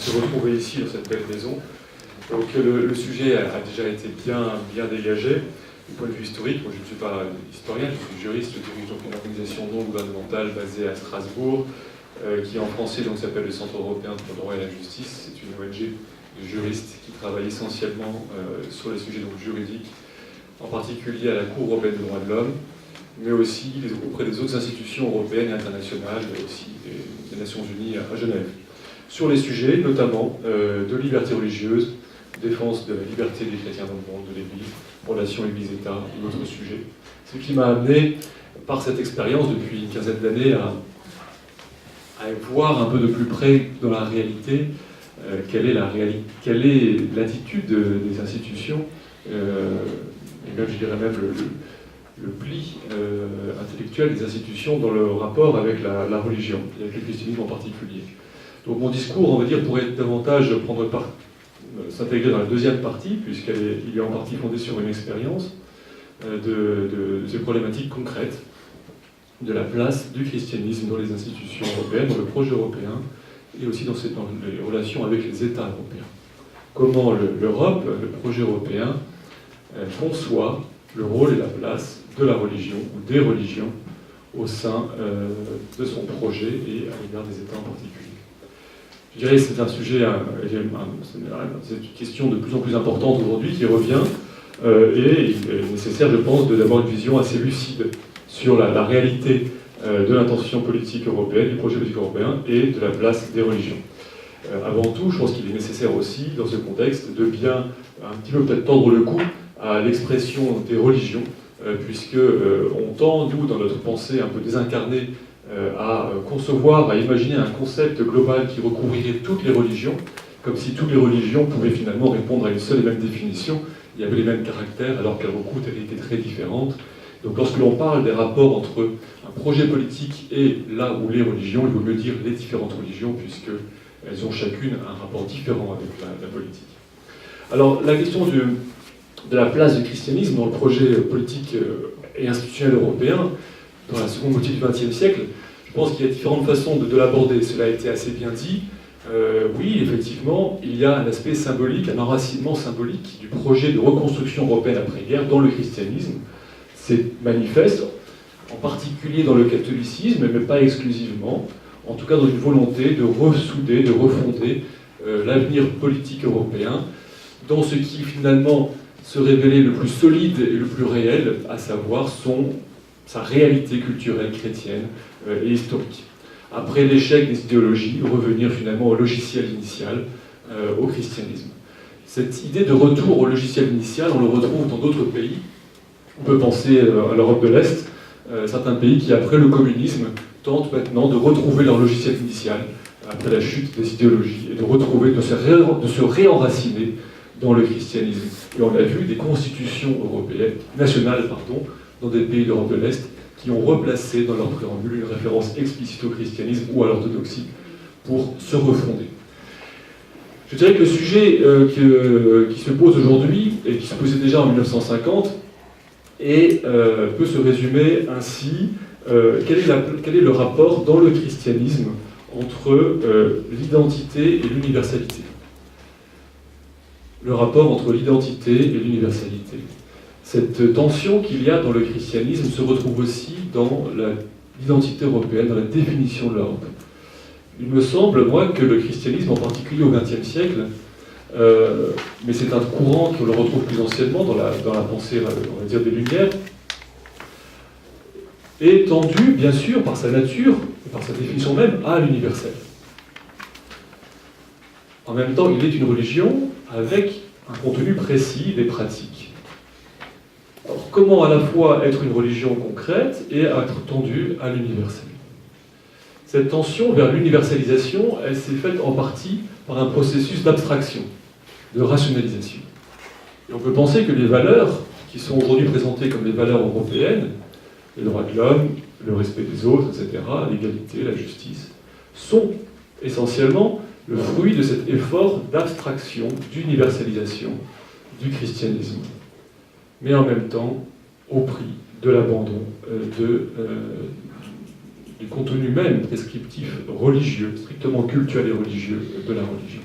se retrouver ici, dans cette belle maison. Donc le sujet a déjà été bien dégagé. Du point de vue historique, moi je ne suis pas historien, je suis juriste, je dirige donc une organisation non gouvernementale basée à Strasbourg, qui en français s'appelle le Centre européen pour le droit et la justice. C'est une ONG de juristes qui travaille essentiellement sur les sujets donc, juridiques, en particulier à la Cour européenne des droits de l'homme, mais aussi auprès des autres institutions européennes et internationales, et aussi des Nations Unies à Genève, sur les sujets notamment de liberté religieuse, défense de la liberté des chrétiens dans le monde, de l'Église, relations Église-État et autres sujets. Ce qui m'a amené, par cette expérience depuis une quinzaine d'années, à voir un peu de plus près dans la réalité quelle est l'attitude des institutions, et même, je dirais même, le pli intellectuel des institutions dans le rapport avec la religion, et avec le christianisme en particulier. Donc mon discours, on va dire, pourrait davantage s'intégrer dans la deuxième partie, puisqu'il est en partie fondé sur une expérience de ces problématiques concrètes, de la place du christianisme dans les institutions européennes, dans le projet européen, et aussi dans les relations avec les États européens. Comment l'Europe, le projet européen, conçoit le rôle et la place de la religion, ou des religions, au sein de son projet et à l'égard des États en particulier. Je dirais que c'est un sujet, c'est une question de plus en plus importante aujourd'hui qui revient, et il est nécessaire, je pense, d'avoir une vision assez lucide sur la réalité de l'intention politique européenne, du projet politique européen et de la place des religions. Avant tout, je pense qu'il est nécessaire aussi, dans ce contexte, de bien, un petit peu peut-être tendre le cou à l'expression des religions, puisque on tend, nous, dans notre pensée un peu désincarnée, à concevoir, à imaginer un concept global qui recouvrirait toutes les religions, comme si toutes les religions pouvaient finalement répondre à une seule et même définition, il y avait les mêmes caractères, alors qu'elles recouvrent des réalités très différentes. Donc lorsque l'on parle des rapports entre un projet politique et là où les religions, il vaut mieux dire les différentes religions, puisqu'elles ont chacune un rapport différent avec la politique. Alors la question de la place du christianisme dans le projet politique et institutionnel européen, dans la seconde moitié du XXe siècle, je pense qu'il y a différentes façons de l'aborder. Cela a été assez bien dit. Oui, effectivement, il y a un aspect symbolique, un enracinement symbolique du projet de reconstruction européenne après-guerre dans le christianisme. C'est manifeste, en particulier dans le catholicisme, mais pas exclusivement, en tout cas dans une volonté de ressouder, de refonder l'avenir politique européen dans ce qui finalement se révélait le plus solide et le plus réel, à savoir sa réalité culturelle chrétienne et historique. Après l'échec des idéologies, revenir finalement au logiciel initial, au christianisme. Cette idée de retour au logiciel initial, on le retrouve dans d'autres pays. On peut penser à l'Europe de l'Est, certains pays qui, après le communisme, tentent maintenant de retrouver leur logiciel initial, après la chute des idéologies, et de se réenraciner dans le christianisme. Et on a vu des constitutions européennes, nationales, dans des pays d'Europe de l'Est, qui ont replacé dans leur préambule une référence explicite au christianisme ou à l'orthodoxie pour se refonder. Je dirais que le sujet qui se pose aujourd'hui, et qui se posait déjà en 1950, peut se résumer ainsi. Quel est le rapport dans le christianisme entre l'identité et l'universalité? Le rapport entre l'identité et l'universalité. Cette tension qu'il y a dans le christianisme se retrouve aussi dans l'identité européenne, dans la définition de l'Europe. Il me semble, moi, que le christianisme, en particulier au XXe siècle, mais c'est un courant qu'on le retrouve plus anciennement dans la pensée, on va dire, des Lumières, est tendu, bien sûr, par sa nature, et par sa définition même, à l'universel. En même temps, il est une religion avec un contenu précis, des pratiques. Alors, comment à la fois être une religion concrète et être tendue à l'universel? Cette tension vers l'universalisation, elle s'est faite en partie par un processus d'abstraction, de rationalisation. Et on peut penser que les valeurs qui sont aujourd'hui présentées comme les valeurs européennes, les droits de l'homme, le respect des autres, etc., l'égalité, la justice, sont essentiellement le fruit de cet effort d'abstraction, d'universalisation du christianisme, mais en même temps au prix de l'abandon de du contenu même prescriptif religieux, strictement cultuel et religieux de la religion.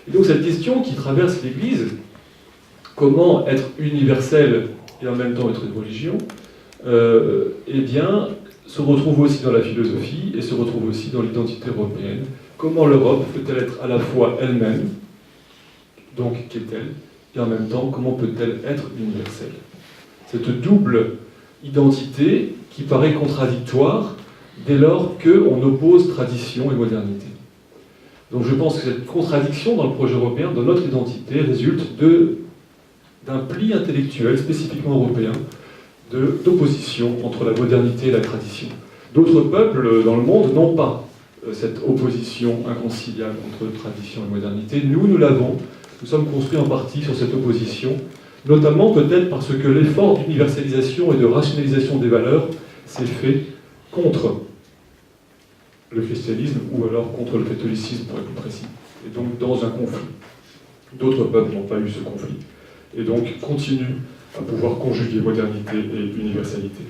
Et donc cette question qui traverse l'Église, comment être universel et en même temps être une religion, eh bien, se retrouve aussi dans la philosophie et se retrouve aussi dans l'identité européenne. Comment l'Europe peut-elle être à la fois elle-même, donc qu'est-elle, et en même temps, comment peut-elle être universelle? Cette double identité qui paraît contradictoire dès lors qu'on oppose tradition et modernité. Donc je pense que cette contradiction dans le projet européen, dans notre identité, résulte d'un pli intellectuel spécifiquement européen, d'opposition entre la modernité et la tradition. D'autres peuples dans le monde n'ont pas cette opposition inconciliable entre tradition et modernité. Nous l'avons. Nous sommes construits en partie sur cette opposition, notamment peut-être parce que l'effort d'universalisation et de rationalisation des valeurs s'est fait contre le christianisme ou alors contre le catholicisme pour être plus précis. Et donc dans un conflit. D'autres peuples n'ont pas eu ce conflit. Et donc continuent à pouvoir conjuguer modernité et universalité.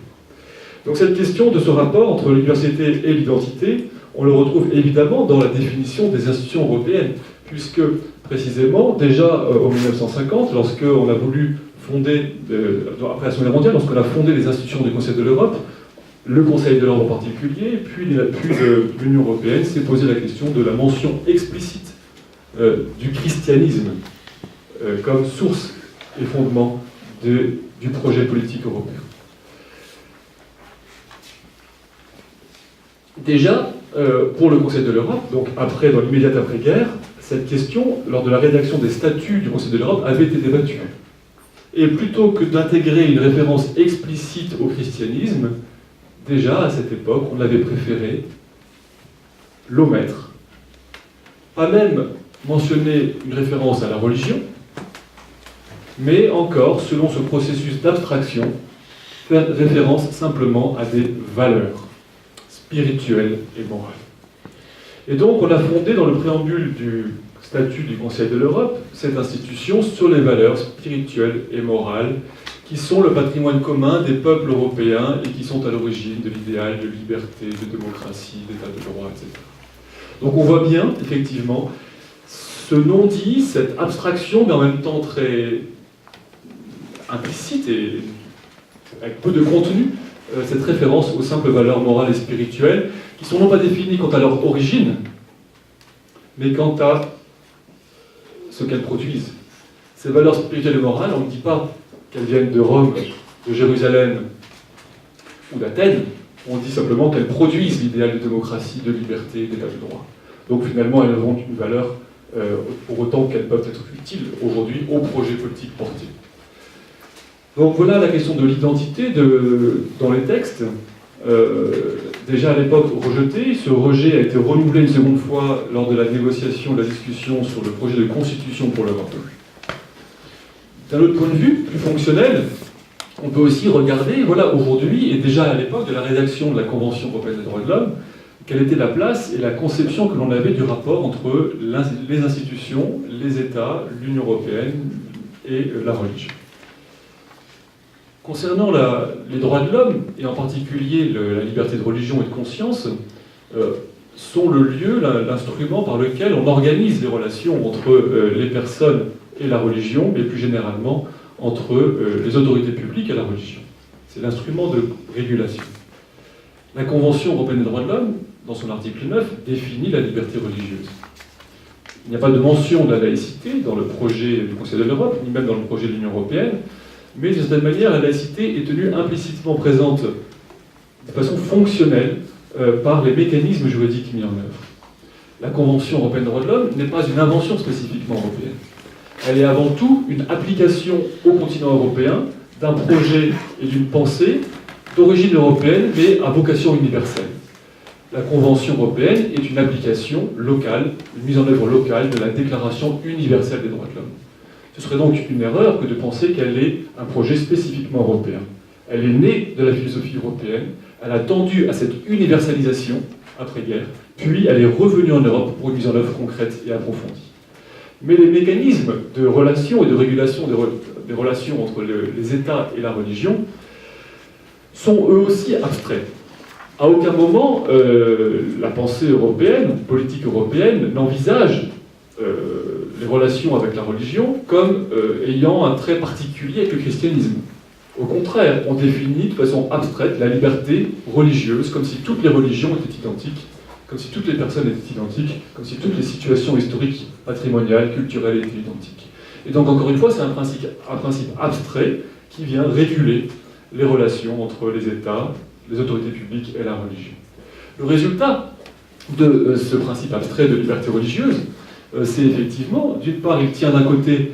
Donc cette question de ce rapport entre l'universalité et l'identité, on le retrouve évidemment dans la définition des institutions européennes, puisque précisément, déjà en 1950, lorsqu'on a voulu fonder, après la Seconde Guerre mondiale, lorsqu'on a fondé les institutions du Conseil de l'Europe, le Conseil de l'Europe en particulier, puis de l'Union européenne, s'est posé la question de la mention explicite du christianisme comme source et fondement du projet politique européen. Déjà, pour le Conseil de l'Europe, donc dans l'immédiate après-guerre, cette question, lors de la rédaction des statuts du Conseil de l'Europe, avait été débattue. Et plutôt que d'intégrer une référence explicite au christianisme, déjà à cette époque, on avait préféré l'omettre, pas même mentionner une référence à la religion, mais encore, selon ce processus d'abstraction, faire référence simplement à des valeurs spirituelles et morales. Et donc, on a fondé dans le préambule du statut du Conseil de l'Europe cette institution sur les valeurs spirituelles et morales qui sont le patrimoine commun des peuples européens et qui sont à l'origine de l'idéal de liberté, de démocratie, d'état de droit, etc. Donc on voit bien, effectivement, ce non-dit, cette abstraction, mais en même temps très implicite et avec peu de contenu, cette référence aux simples valeurs morales et spirituelles, qui sont non pas définies quant à leur origine, mais quant à ce qu'elles produisent. Ces valeurs spirituelles et morales, on ne dit pas qu'elles viennent de Rome, de Jérusalem ou d'Athènes, on dit simplement qu'elles produisent l'idéal de démocratie, de liberté, d'état de droit. Donc finalement, elles ont une valeur pour autant qu'elles peuvent être utiles aujourd'hui au projet politique porté. Donc voilà la question de l'identité dans les textes. Déjà à l'époque rejeté, ce rejet a été renouvelé une seconde fois lors de la négociation, de la discussion sur le projet de constitution pour l'Europe. D'un autre point de vue, plus fonctionnel, on peut aussi regarder, voilà, aujourd'hui, et déjà à l'époque de la rédaction de la Convention européenne des droits de l'homme, quelle était la place et la conception que l'on avait du rapport entre les institutions, les États, l'Union européenne et la religion. Concernant les droits de l'homme, et en particulier la liberté de religion et de conscience, sont le lieu, l'instrument par lequel on organise les relations entre les personnes et la religion, mais plus généralement entre les autorités publiques et la religion. C'est l'instrument de régulation. La Convention européenne des droits de l'homme, dans son article 9, définit la liberté religieuse. Il n'y a pas de mention de la laïcité dans le projet du Conseil de l'Europe, ni même dans le projet de l'Union européenne, mais d'une certaine manière, la laïcité est tenue implicitement présente de façon fonctionnelle par les mécanismes juridiques mis en œuvre. La Convention européenne des droits de l'homme n'est pas une invention spécifiquement européenne. Elle est avant tout une application au continent européen d'un projet et d'une pensée d'origine européenne, mais à vocation universelle. La Convention européenne est une application locale, une mise en œuvre locale de la Déclaration universelle des droits de l'homme. Ce serait donc une erreur que de penser qu'elle est un projet spécifiquement européen. Elle est née de la philosophie européenne, elle a tendu à cette universalisation après-guerre, puis elle est revenue en Europe pour une mise en œuvre concrète et approfondie. Mais les mécanismes de relation et de régulation des relations entre les États et la religion sont eux aussi abstraits. À aucun moment, la pensée européenne, la politique européenne, n'envisage les relations avec la religion comme ayant un trait particulier avec le christianisme. Au contraire, on définit de façon abstraite la liberté religieuse comme si toutes les religions étaient identiques, comme si toutes les personnes étaient identiques, comme si toutes les situations historiques, patrimoniales, culturelles étaient identiques. Et donc, encore une fois, c'est un principe abstrait qui vient réguler les relations entre les États, les autorités publiques et la religion. Le résultat de ce principe abstrait de liberté religieuse, c'est effectivement, d'une part, il tient d'un côté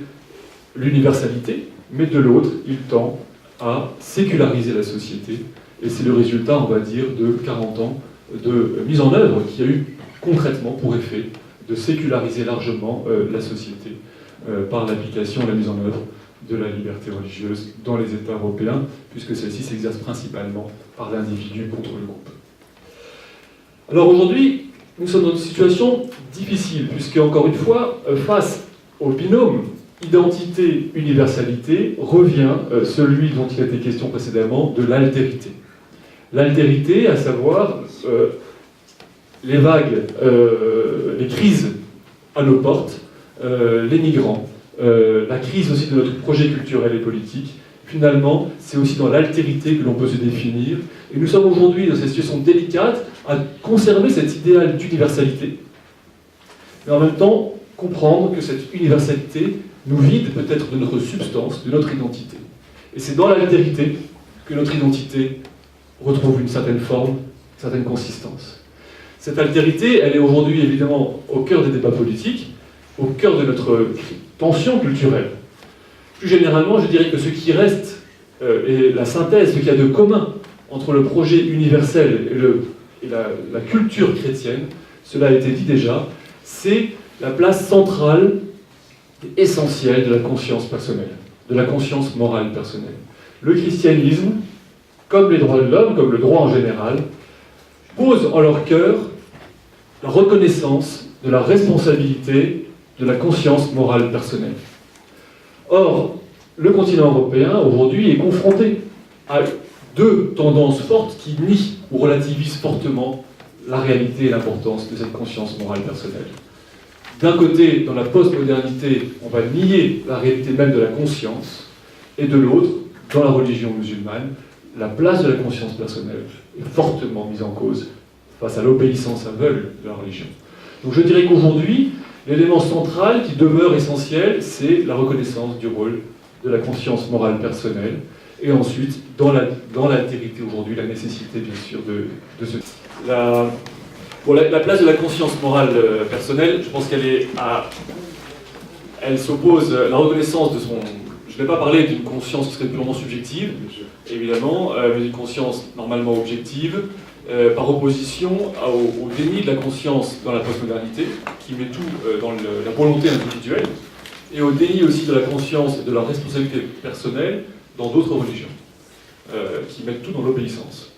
l'universalité, mais de l'autre, il tend à séculariser la société. Et c'est le résultat, on va dire, de 40 ans de mise en œuvre qui a eu concrètement pour effet de séculariser largement la société par l'application et la mise en œuvre de la liberté religieuse dans les États européens, puisque celle-ci s'exerce principalement par l'individu contre le groupe. Alors aujourd'hui, nous sommes dans une situation difficile, puisque, encore une fois, face au binôme identité-universalité, revient celui dont il a été question précédemment, de l'altérité. L'altérité, à savoir les vagues, les crises à nos portes, les migrants, la crise aussi de notre projet culturel et politique. Finalement, c'est aussi dans l'altérité que l'on peut se définir. Et nous sommes aujourd'hui dans cette situation délicate à conserver cet idéal d'universalité, mais en même temps comprendre que cette universalité nous vide peut-être de notre substance, de notre identité. Et c'est dans l'altérité que notre identité retrouve une certaine forme, une certaine consistance. Cette altérité, elle est aujourd'hui évidemment au cœur des débats politiques, au cœur de notre tension culturelle. Plus généralement, je dirais que ce qui reste est la synthèse, ce qu'il y a de commun entre le projet universel et la culture chrétienne, cela a été dit déjà, c'est la place centrale et essentielle de la conscience personnelle, de la conscience morale personnelle. Le christianisme, comme les droits de l'homme, comme le droit en général, pose en leur cœur la reconnaissance de la responsabilité de la conscience morale personnelle. Or, le continent européen, aujourd'hui, est confronté à deux tendances fortes qui nient ou relativisent fortement la réalité et l'importance de cette conscience morale personnelle. D'un côté, dans la postmodernité, on va nier la réalité même de la conscience, et de l'autre, dans la religion musulmane, la place de la conscience personnelle est fortement mise en cause face à l'obéissance aveugle de la religion. Donc je dirais qu'aujourd'hui, l'élément central qui demeure essentiel, c'est la reconnaissance du rôle de la conscience morale personnelle, et ensuite, dans l'altérité aujourd'hui, la nécessité, bien sûr, de ce... La place de la conscience morale personnelle, je pense elle s'oppose à la reconnaissance de son... Je ne vais pas parler d'une conscience qui serait purement subjective, évidemment, mais d'une conscience normalement objective, par opposition au déni de la conscience dans la postmodernité, qui met tout dans la volonté individuelle, et au déni aussi de la conscience et de la responsabilité personnelle dans d'autres religions, qui mettent tout dans l'obéissance.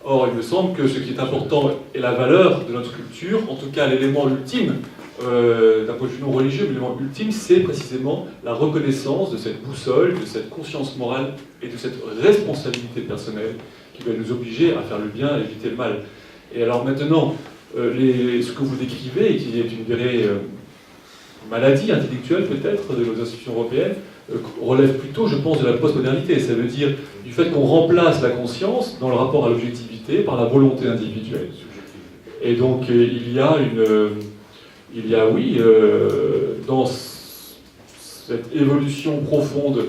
Or, il me semble que ce qui est important est la valeur de notre culture, en tout cas l'élément ultime, d'un point de vue non religieux, mais l'élément ultime, c'est précisément la reconnaissance de cette boussole, de cette conscience morale et de cette responsabilité personnelle qui va nous obliger à faire le bien et éviter le mal. Et alors maintenant, ce que vous décrivez, et qui est une vraie maladie intellectuelle peut-être de nos institutions européennes, relève plutôt, je pense, de la postmodernité. Ça veut dire du fait qu'on remplace la conscience dans le rapport à l'objectivité par la volonté individuelle. Et donc il y a, dans cette évolution profonde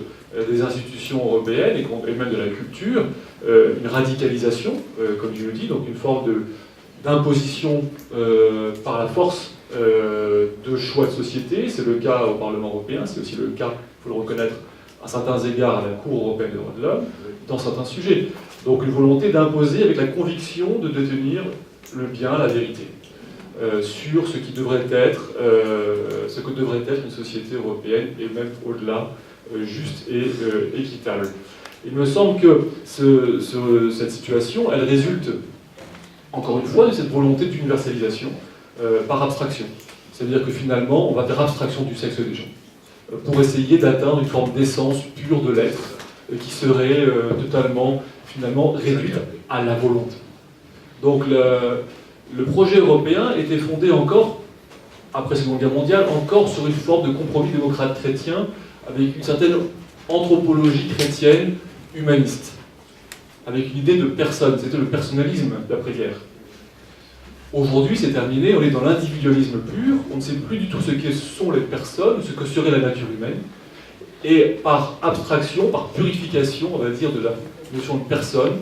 des institutions européennes et même de la culture, une radicalisation, comme je le dis, donc une forme d'imposition par la force de choix de société. C'est le cas au Parlement européen, c'est aussi le cas, il faut le reconnaître, à certains égards à la Cour européenne des droits de l'homme, dans certains sujets. Donc une volonté d'imposer avec la conviction de détenir le bien, la vérité, sur ce que devrait être une société européenne, et même au-delà, juste et équitable. Il me semble que cette situation, elle résulte, encore une fois, de cette volonté d'universalisation par abstraction. C'est-à-dire que finalement, on va faire abstraction du sexe des gens, pour essayer d'atteindre une forme d'essence pure de l'être, qui serait totalement, finalement, réduite à la volonté. Donc le projet européen était fondé encore, après la Seconde Guerre mondiale, encore sur une forme de compromis démocrate chrétien, avec une certaine anthropologie chrétienne humaniste, avec une idée de personne, c'était le personnalisme d'après-guerre. Aujourd'hui, c'est terminé, on est dans l'individualisme pur, on ne sait plus du tout ce que sont les personnes, ce que serait la nature humaine, et par abstraction, par purification, on va dire, de la notion de personne,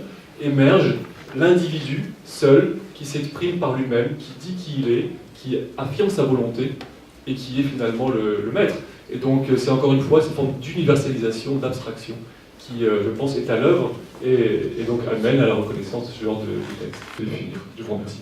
émerge l'individu seul, qui s'exprime par lui-même, qui dit qui il est, qui affirme sa volonté, et qui est finalement le maître. Et donc, c'est encore une fois cette forme d'universalisation, d'abstraction, qui, je pense, est à l'œuvre, et donc amène à la reconnaissance de ce genre de texte. Je vais finir. Je vous remercie.